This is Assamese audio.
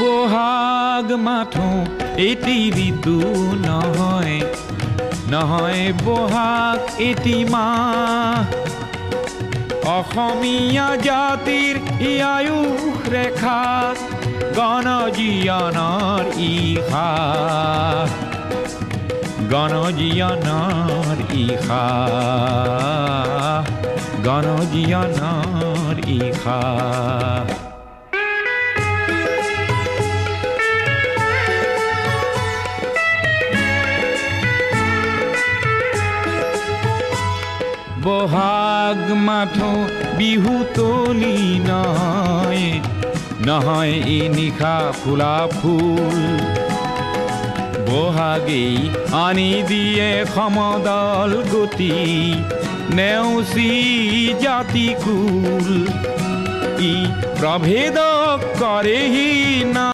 বহাগ মাথো এটি ঋতু নহয়, নহয় বহাগ এটি মাহ। অসমীয়া জাতিৰ আয়ুস ৰেখা গণজীৱনৰ ইশা, গণজীৱনৰ ইশা, গণজীৱনৰ ইশা। বহাগ মাথো বিহু তলি নহয়, নহয় ই নিশা ফুলা ফুল। বহাগেই আনি দিয়ে সমদল গতি, নেওচি জাতি কুল। ই প্ৰভেদ কৰেহি না